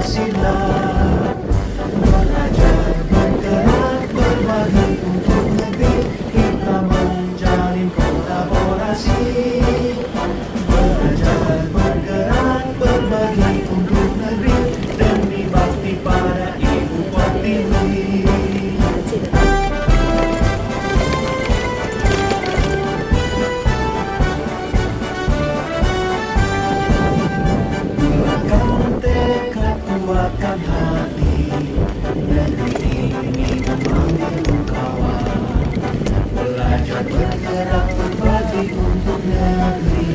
Pancasila. Belajar bergerak berbagi untuk negeri, kita menjalin kolaborasi. Belajar bergerak berbagi untuk negeri, demi bakti pada Ibu Pertiwi. Kuatkan hati, negeri ini memanggil kawan. Belajar bergerak berbagi untuk negeri,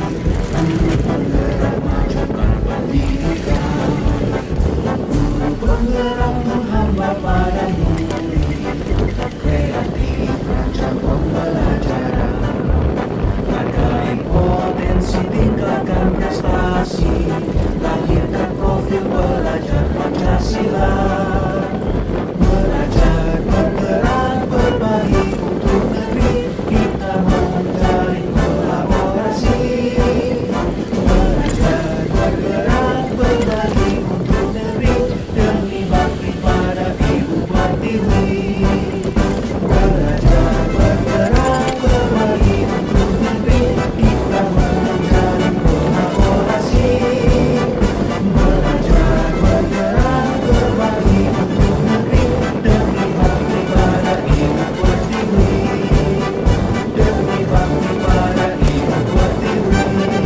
guru penggerak majukan pendidikan. Guru penggerak menghamba pada murid, kreatif rancang pembelajaran. Hargai potensi, tingkatkan prestasi, lahirkan profil pelajar Pancasila. Belajar bergerak berbagi untuk negeri, kita menjalin kolaborasi. Belajar bergerak berbagi untuk negeri, demi bakti pada Ibu Pertiwi. Belajar bergerak berbagi untuk negeri, kita menjalin kolaborasi. Belajar bergerak berbagi untuk negeri, demi bakti pada Ibu Pertiwi. Demi bakti pada Ibu Pertiwi.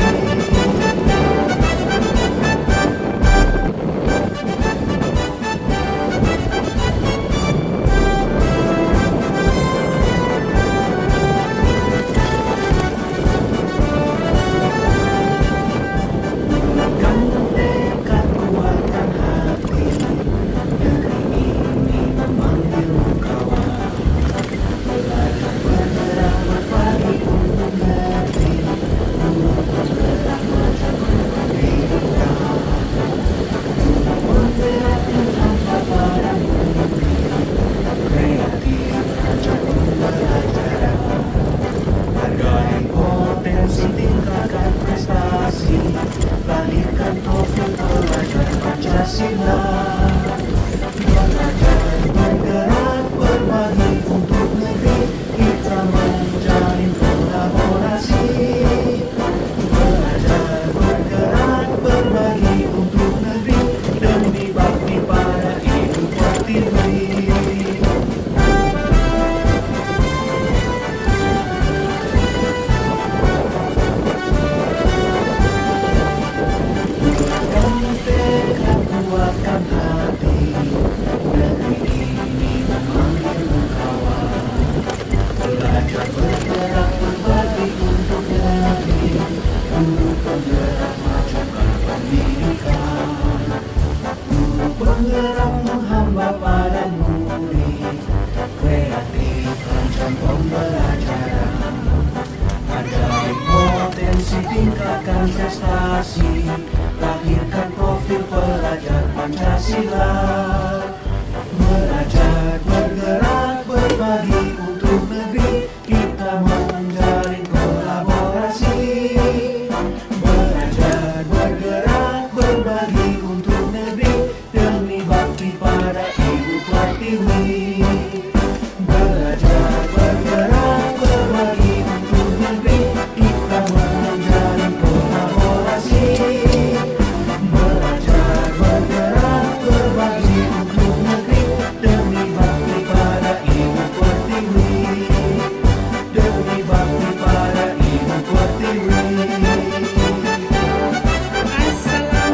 Bulatkan tekad, kuatkan hati, negeri ini memanggil kawan. Belajar bergerak berbagi untuk negeri, guru penggerak majukan pendidikan. Guru penggerak menghamba pada murid, kreatif rancang pembelajaran. Hargai potensi, tingkatkan prestasi, lahirkan profil pelajar Pancasila. Belajar bergerak berbagi untuk negeri, kita menjalin kolaborasi. Belajar bergerak berbagi untuk negeri, demi bakti pada Ibu Pertiwi. Bulatkan tekad, kuatkan hati, negeri ini memanggil kawan. Belajar bergerak berbagi untuk negeri, guru penggerak majukan pendidikan. Guru penggerak menghamba pada murid, kreatif rancang pembelajaran. Hargai potensi, tingkatkan prestasi, lahirkan profil pelajar Pancasila. Belajar bergerak berbagi untuk negeri, kita menjalin kolaborasi. Belajar bergerak berbagi untuk negeri, demi bakti pada Ibu Pertiwi. Belajar bergerak berbagi untuk negeri, kita menjalin kolaborasi. Belajar bergerak berbagi untuk negeri, demi bakti pada Ibu Pertiwi. Demi bakti pada Ibu Pertiwi. Assalamualaikum.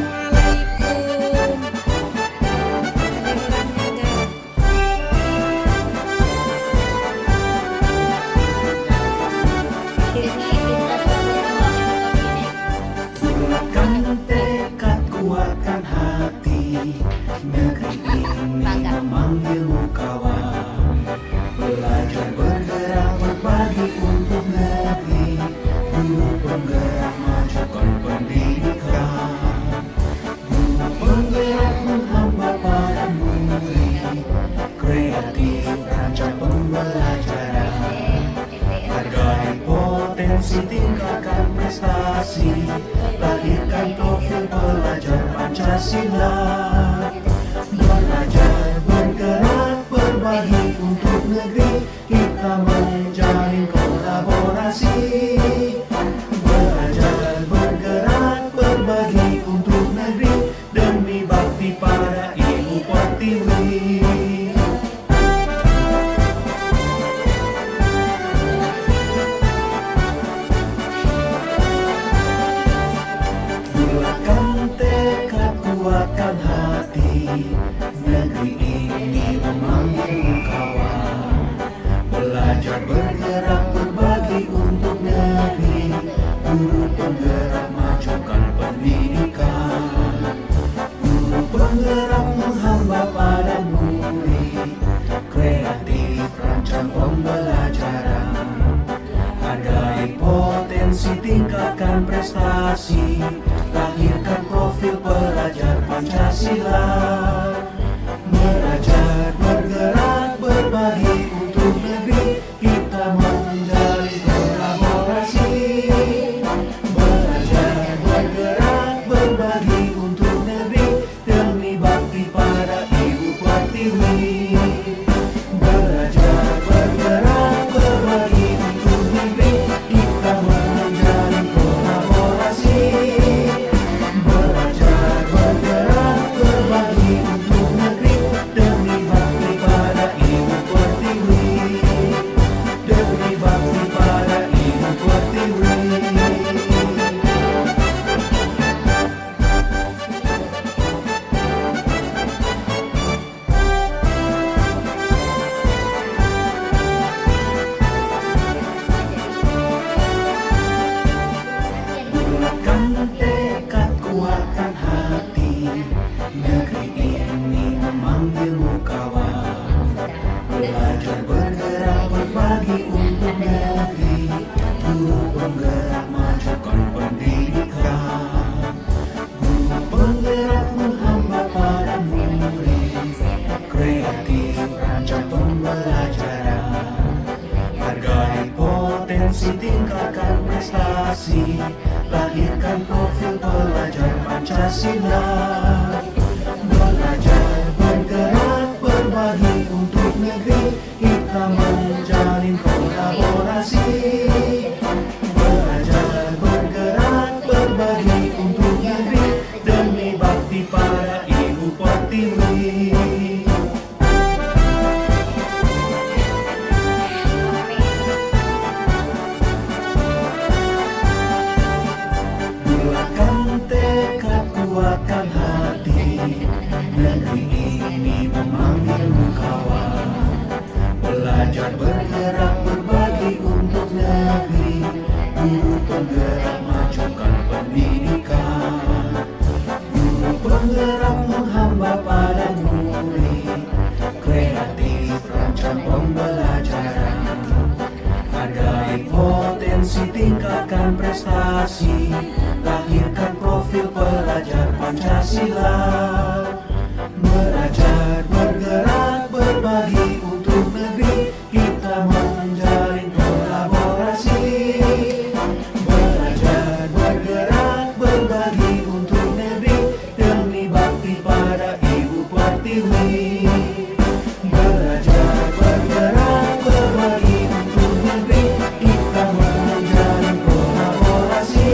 Bulatkan tekad, kuatkan hati, negeri ini memanggil kawan. Belajar bergerak berbagi untuk negeri, guru penggerak majukan pendidikan. Guru penggerak menghamba pada murid, kreatif rancang pembelajaran. Hargai potensi, tingkatkan prestasi, lahirkan profil pelajar Pancasila. penggerak menghamba pada murid, kreatif rancang pembelajaran, hargai potensi tingkatkan prestasi, lahirkan profil pelajar Pancasila. Belajar, bergerak, berbagi untuk negeri, kita menjalin kolaborasi. Belajar, bergerak, berbagi untuk negeri, demi bakti pada Ibu Pertiwi. Belajar, bergerak, berbagi untuk negeri, kita menjalin kolaborasi. Belajar, bergerak, berbagi untuk negeri, demi bakti pada Ibu Pertiwi. Demi bakti pada Ibu Pertiwi. Bulatkan tekad, kuatkan hati, negeri ini memanggilmu kawan. Belajar, bergerak, berbagi untuk negeri, guru penggerak, majukan pendidikan. Guru penggerak menghamba pada murid, kreatif rancang pembelajaran, hargai potensi tingkatkan prestasi, lahirkan profil pelajar Pancasila. Belajar, bergerak, berbagi untuk negeri, kita menjalin kolaborasi. Belajar, bergerak, berbagi untuk negeri, demi bakti pada Ibu Pertiwi. Bulatkan tekad, kuatkan hati, negeri ini memanggilmu kawan. Belajar, bergerak, berbagi untuk negeri, guru penggerak, majukan pendidikan. Guru penggerak menghamba pada murid, kreatif rancang pembelajaran, hargai potensi tingkatkan prestasi, lahirkan profil pelajar Pancasila. Belajar, bergerak, berbagi untuk negeri, kita menjalin kolaborasi. Belajar, bergerak, berbagi untuk negeri, demi bakti pada Ibu Pertiwi. Belajar, bergerak, berbagi untuk negeri, kita menjalin kolaborasi.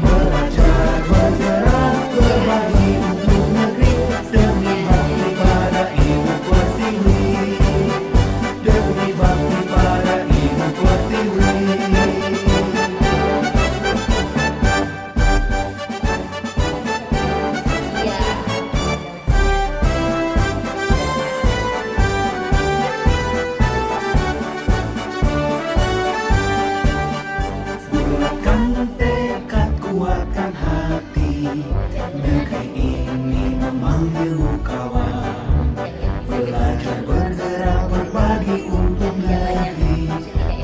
Belajar, bergerak, berbagi untuk negeri, demi bakti pada Ibu Pertiwi. Demi bakti pada Ibu Pertiwi. Bulatkan tekad, kuatkan hati, negeri ini memanggilmu kawan. Belajar, bergerak, berbagi untuk negeri,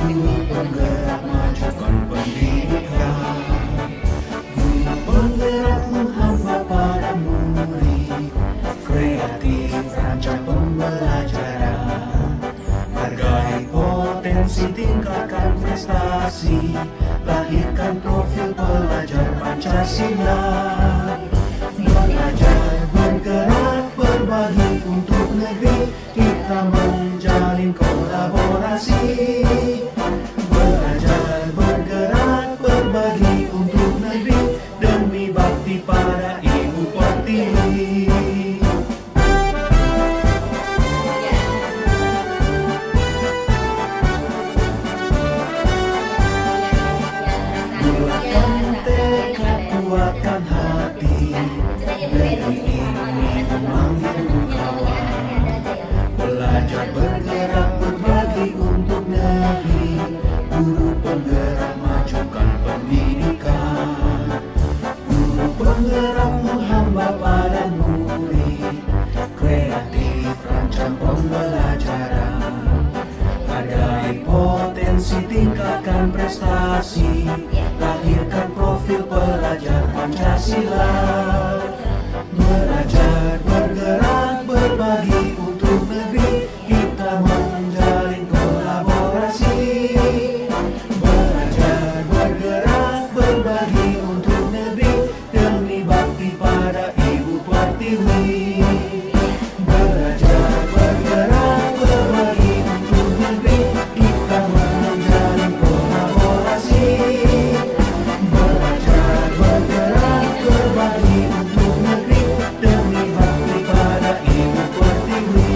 guru penggerak, majukan pendidikan. Guru penggerak menghamba pada murid, kreatif rancang pembelajaran, hargai potensi tingkatkan prestasi, lahirkan profil pelajar Pancasila. Belajar, bergerak, berbagi untuk negeri, kita menjalin kolaborasi. Belajar, bergerak, berbagi untuk negeri, demi bakti pada Ibu Pertiwi. Bulatkan tekad, kuatkan hati, Pancasila. Belajar, bergerak, berbagi untuk negeri, kita menjalin kolaborasi. Belajar, bergerak, berbagi untuk negeri, demi bakti pada Ibu Pertiwi. Belajar, bergerak, berbagi untuk negeri, kita menjalin kolaborasi. Belajar, bergerak, berbagi untuk negeri, demi bakti pada Ibu Pertiwi.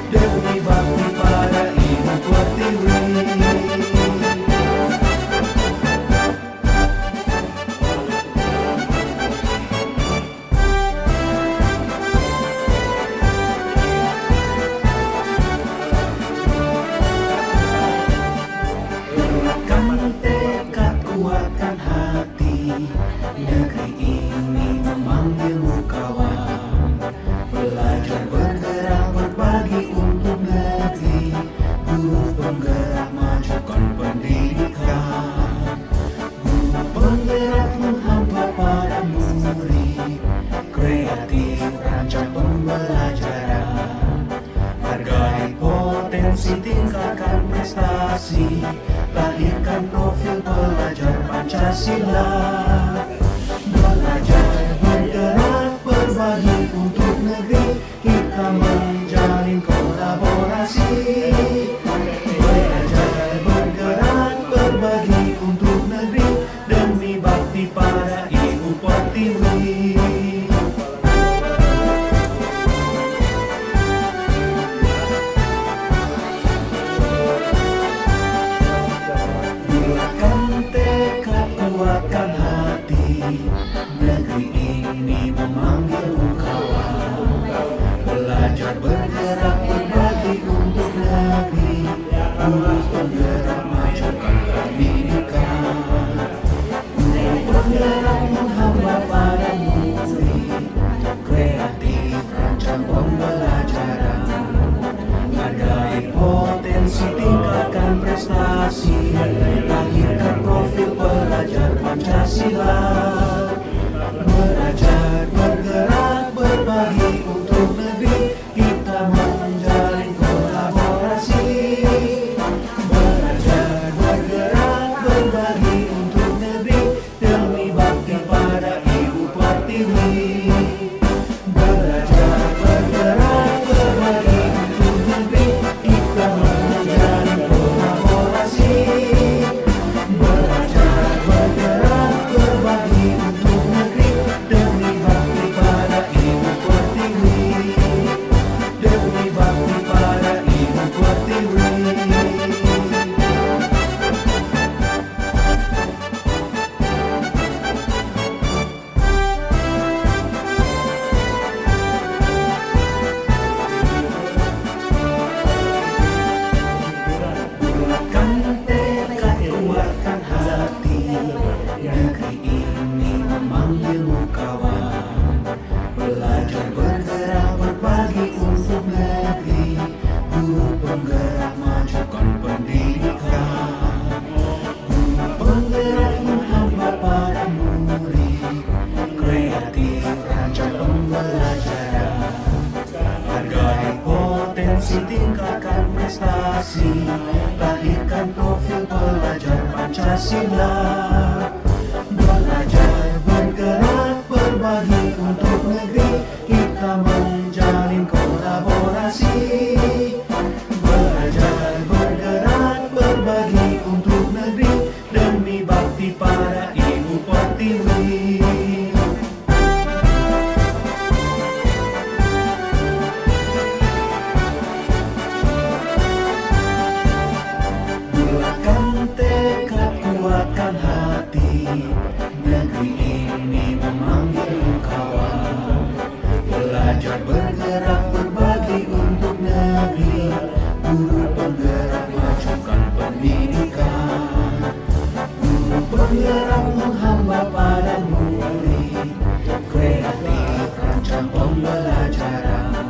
Demi bakti pada Ibu Pertiwi. Kuatkan tekad, kuatkan hati, negeri ini memanggilmu kawan. Belajar, bergerak, berbagi untuk negeri, guru penggerak majukan pendidikan. Guru penggerak menghampa pada murid, kreatif rancang pembelajaran. Hargai potensi, tingkatkan prestasi, lahirkan profil pelajar Pancasila. Belajar, bergerak, berbagi untuk negeri, kita menjalin kolaborasi. Belajar, bergerak, berbagi untuk negeri, demi bakti pada Ibu Pertiwi. Kuatkan tekad, kuatkan hati, negeri ini memanggilmu kawan. Belajar, bergerak, berbagi untuk negeri, guru penggerak majukan pendidikan. Guru penggerak menghamba pada murid, kreatif rancang pembelajaran. Hargai potensi, tingkatkan prestasi, lahirkan profil pelajar Pancasila. Belajar, bergerak, berbagi untuk negeri, kita menjalin kolaborasi. Belajar, bergerak, berbagi untuk negeri, demi bakti pada Ibu Pertiwi. Belajar, bergerak, berbagi untuk negeri, kita menjalin kolaborasi. Belajar, bergerak, berbagi untuk negeri, demi bakti pada Ibu Pertiwi. Demi bakti pada Ibu Pertiwi. Kuatkan tekad, kuatkan hati, negeri ini memanggilmu kawan. Belajar, bergerak, berbagi untuk negeri, guru penggerak majukan pendidikan. Guru penggerak menghampa pada murid, kreatif rancang pembelajaran. Hargai potensi, tingkatkan prestasi, lahirkan profil pelajar Pancasila. Belajar, bergerak, berbagi untuk negeri, kita menjalin kolaborasi. Belajar, bergerak, berbagi untuk negeri, demi bakti pada Ibu Pertiwi. Kuatkan tekad, kuatkan hati, negeri ini memanggilmu kawan. Belajar, bergerak, berbagi untuk negeri, guru penggerak majukan pendidikan. Guru penggerak menghamba pada murid, kreatif rancang pembelajaran.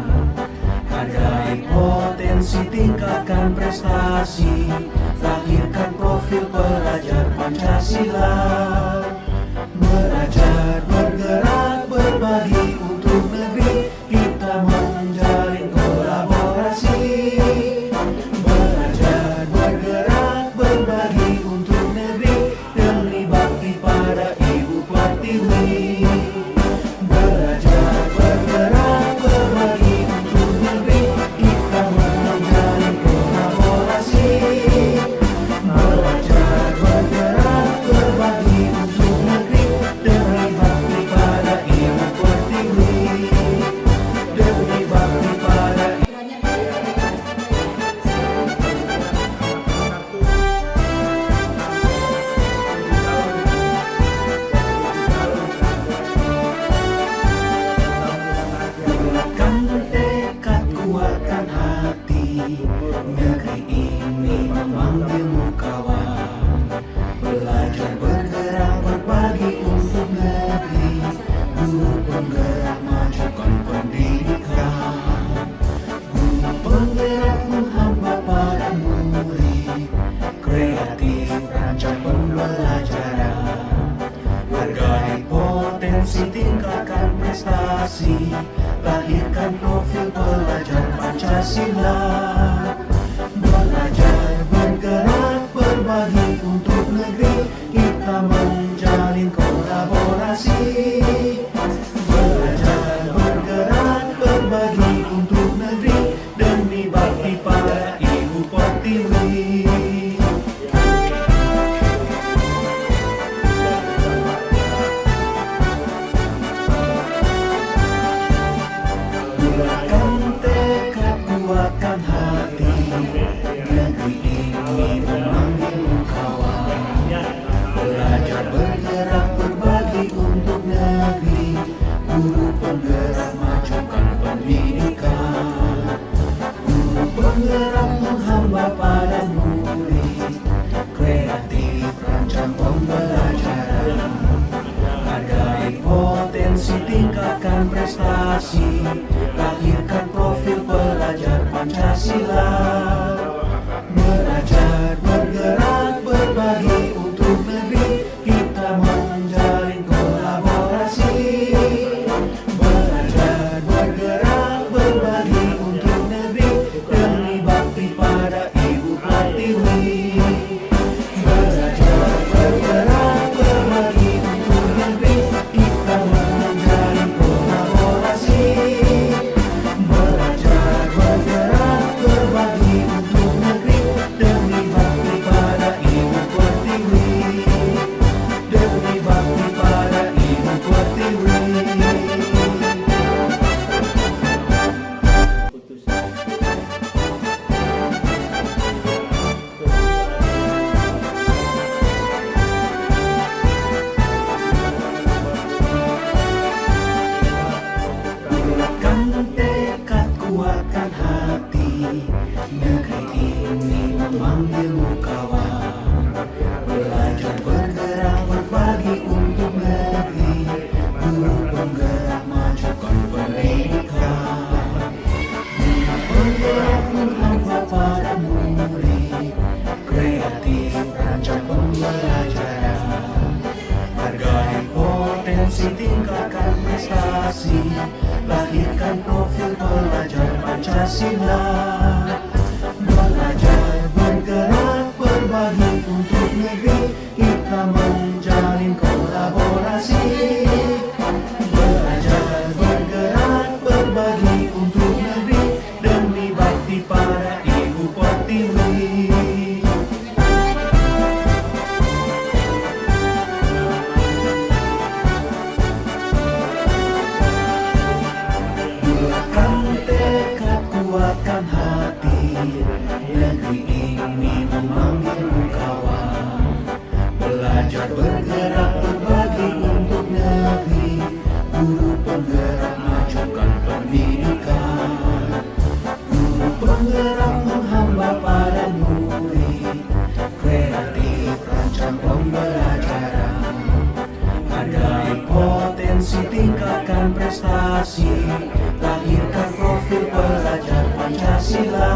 Hargai potensi, tingkatkan prestasi, lahirkan profil pelajar Pancasila. Belajar, lahirkan profil pelajar Pancasila. Belajar, bergerak, berbagi untuk negeri, kita menjalin kolaborasi. Belajar, bergerak, berbagi untuk negeri, demi bakti pada Ibu Pertiwi. Bulatkan tekad, kuatkan hati, negeri ini memanggil kawan. Belajar, bergerak, berbagi untuk negeri, guru penggerak majukan pendidikan. Guru penggerak menghamba pada murid, kreatif rancang pembelajaran. Hargai potensi, tingkatkan prestasi, lahirkan profil pelajar Pancasila. Belajar, bergerak, berbagi untuk negeri, kita menjalin kolaborasi. Belajar, bergerak, berbagi untuk negeri, demi bakti pada Ibu Pertiwi. Belajar, bergerak, berbagi untuk negeri, kita menjalin kolaborasi. Belajar, bergerak, berbagi untuk negeri, demi bakti pada Ibu Pertiwi. Demi bakti pada Ibu Pertiwi. Bulatkan tekad, kuatkan hati, negeri ini memanggilmu kawan. Belajar, bergerak, berbagi untuk negeri, guru penggerak majukan pendidikan. Guru penggerak menghamba pada murid, kreatif rancang pembelajaran. Hargai potensi, tingkatkan prestasi, lahirkan profil pelajar Pancasila. Belajar, bergerak, berbagi untuk negeri, kita menjalin kolaborasi. Belajar, bergerak, berbagi untuk negeri, demi bakti pada Ibu Pertiwi. Bulatkan tekad, kuatkan hati, negeri ini memanggilmu kawan. Belajar, bergerak, berbagi untuk negeri, guru penggerak majukan pendidikan. Guru penggerak menghamba pada murid, kreatif rancang pembelajaran. Hargai potensi, tingkatkan prestasi, lahirkan profil pelajar Pancasila.